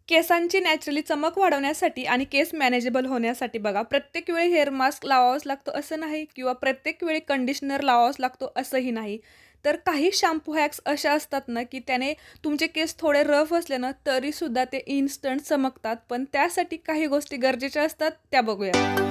केसांची नॅचरली चमक वाढवण्यासाठी आणि केस मॅनेजेबल होण्यासाठी बघा प्रत्येक वेळी हेअर मास्क लावावाच लागतो असं नाही किंवा प्रत्येक वेळी कंडिशनर लावावाच लागतो असंही नाही. तर काही शॅम्पू हॅक्स अशा असतात ना, की त्याने तुमचे केस थोडे रफ असले ना तरीसुद्धा ते इन्स्टंट चमकतात. पण त्यासाठी काही गोष्टी गरजेच्या असतात त्या बघूया.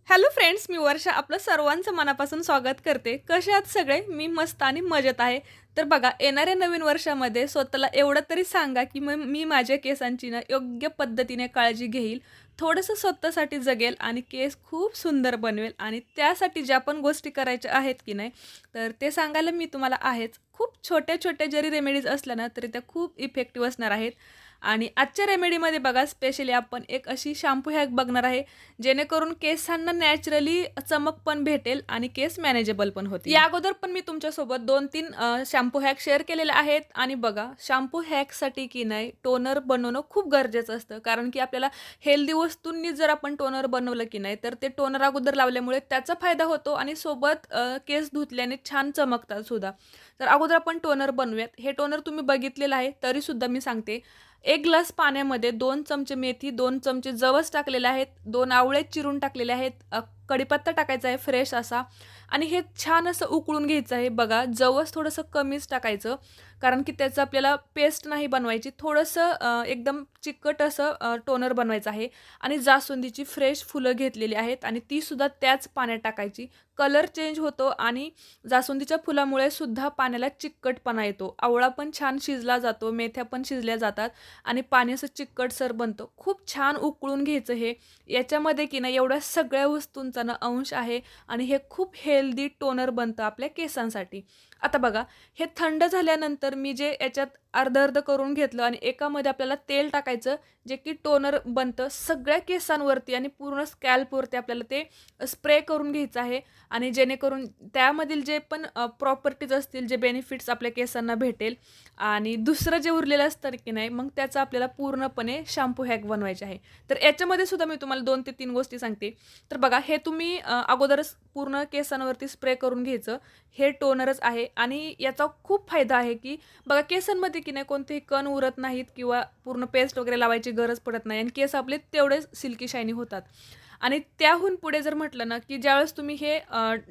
हॅलो फ्रेंड्स, मी वर्षा आपलं सर्वांचं मनापासून स्वागत करते. कसे आहात सगळे? मी मस्त आणि मजेत आहे. तर बघा, येणाऱ्या नवीन वर्षामध्ये स्वतःला एवढं तरी सांगा, की मी माझ्या केसांची ना योग्य पद्धतीने काळजी घेईल, थोडंसं स्वतःसाठी जगेल आणि केस खूप सुंदर बनवेल. आणि त्यासाठी ज्या पण गोष्टी करायच्या आहेत की नाही, तर ते सांगायला मी तुम्हाला आहेच. खूप छोट्या-छोट्या जरी रेमेडीज असल्या ना, तरी त्या खूप इफेक्टिव्ह असणार आहेत. आणि आजच्या रेमेडीमध्ये बघा, स्पेशली आपण एक अशी शॅम्पू हॅक बघणार आहे, जेणेकरून केसांना नॅचरली चमक पण भेटेल आणि केस मॅनेजेबल पण होतील. या अगोदर पण मी तुमच्यासोबत 2-3 शॅम्पू हॅक शेअर केलेले आहेत. आणि बघा, शॅम्पू हॅकसाठी की नाही टोनर बनवणं खूप गरजेचं असतं. कारण की आपल्याला हेल्दी वस्तूंनी जर आपण टोनर बनवलं की नाही, तर ते टोनर अगोदर लावल्यामुळे त्याचा फायदा होतो आणि सोबत केस धुतल्याने छान चमकतात सुद्धा. तर अगोदर आपण टोनर बनवूयात. हे टोनर तुम्ही बघितलेलं आहे, तरीसुद्धा मी सांगते. 1 ग्लास पाण्यामध्ये 2 चमचे मेथी, 2 चमचे जवस टाकलेले आहेत, 2 आवळे चिरून टाकलेले आहेत, कढीपत्ता टाकायचा आहे फ्रेश असा. आणि हे छान असं उकळून घ्यायचं आहे. बघा, जवस थोडंसं कमीच टाकायचं, कारण की त्याचं आपल्याला पेस्ट नाही बनवायची. थोडंसं एकदम चिकट असं टोनर बनवायचं आहे. आणि जास्वंदीची फ्रेश फुलं घेतलेली आहेत आणि तीसुद्धा त्याच पाण्यात टाकायची. कलर चेंज होतो आणि जास्वंदीच्या फुलामुळे सुद्धा पाण्याला चिकटपणा येतो. आवळा पण छान शिजला जातो, मेथ्या पण शिजल्या जातात आणि पाणी असं चिकटसर बनतं. खूप छान उकळून घ्यायचं हे. याच्यामध्ये की नाही एवढ्या सगळ्या वस्तूंचा ना अंश आहे आणि हे खूप हेल्दी टोनर बनतं आपल्या केसांसाठी. आता बघा, हे थंड झाल्यानंतर मी जे याच्यात अर्ध-अर्ध करून घेतलं आणि एकामध्ये आपल्याला तेल टाकायचं, जे की टोनर बनतं सगळ्या केसांवरती आणि पूर्ण स्कॅल्पवरती आपल्याला ते स्प्रे करून घ्यायचं आहे. आणि जेणेकरून त्यामधील जे पण प्रॉपर्टीज असतील, जे बेनिफिट्स आपल्या केसांना भेटेल. आणि दुसरं जे उरलेलं असतं की नाही, मग त्याचा आपल्याला पूर्णपणे शॅम्पू हॅक बनवायचे आहे. तर याच्यामध्ये सुद्धा मी तुम्हाला 2 ते 3 गोष्टी सांगते. तर बघा, हे तुम्ही अगोदरच पूर्ण केसांवरती स्प्रे करून घ्यायचं. हे टोनरच आहे आणि याचा खूप फायदा आहे, की बघा केसांमध्ये की नाही कोणतेही कण उरत नाहीत किंवा पूर्ण पेस्ट वगैरे लावायची गरज पडत नाही आणि केस आपले तेवढेच सिल्की शायनी होतात. आणि त्याहून पुढे जर म्हटलं ना, की ज्यावेळेस तुम्ही हे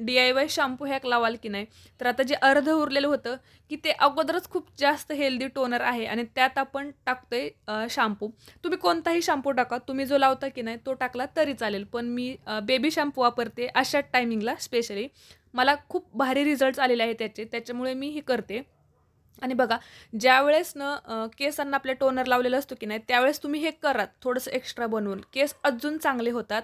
DIY शॅम्पू हॅक लावाल की नाही, तर आता जे अर्ध उरलेलं होतं, की ते अगोदरच खूप जास्त हेल्दी टोनर आहे आणि त्यात आपण टाकतोय शॅम्पू. तुम्ही कोणताही शॅम्पू टाका, तुम्ही जो लावता की नाही तो टाकला तरी चालेल. पण मी बेबी शॅम्पू वापरते अशा टायमिंगला स्पेशली. मला खूप भारी रिझल्ट्स आलेले आहेत त्याचे, त्याच्यामुळे मी हे करते. आणि बघा, ज्यावेळेस ना केसांना आपल्या टोनर लावलेला असतो की नाही, त्यावेळेस तुम्ही हे करा थोडंसं एक्स्ट्रा बनवून. केस अजून चांगले होतात.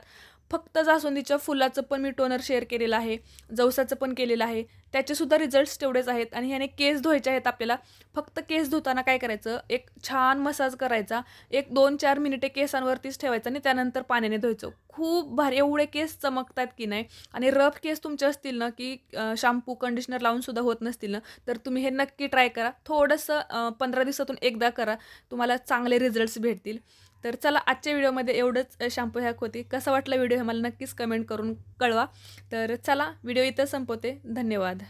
फक्त जास्वंदीच्या फुलाचं पण मी टोनर शेअर केलेलं आहे, जवसाचं पण केलेलं आहे. त्याचेसुद्धा रिझल्ट्स तेवढेच आहेत. आणि ह्याने केस धुवायचे आहेत आपल्याला. फक्त केस धुताना काय करायचं, एक छान मसाज करायचा. एक 2-4 मिनिटे केसांवरतीच ठेवायचं आणि त्यानंतर पाण्याने धुवायचं. खूप भारी एवढे केस चमकतात की नाही. आणि रफ केस तुमचे असतील ना, की शॅम्पू, कंडिशनर लावूनसुद्धा होत नसतील ना, तर तुम्ही हे नक्की ट्राय करा. थोडंसं 15 दिवसातून एकदा करा. तुम्हाला चांगले रिझल्ट्स भेटतील. तर चला, आजच्या व्हिडिओमध्ये एवढंच शॅम्पू हॅक होती. कसा वाटला व्हिडिओ हे मला नक्कीच कमेंट करून कळवा. तर चला, व्हिडिओ इथं संपवते. धन्यवाद.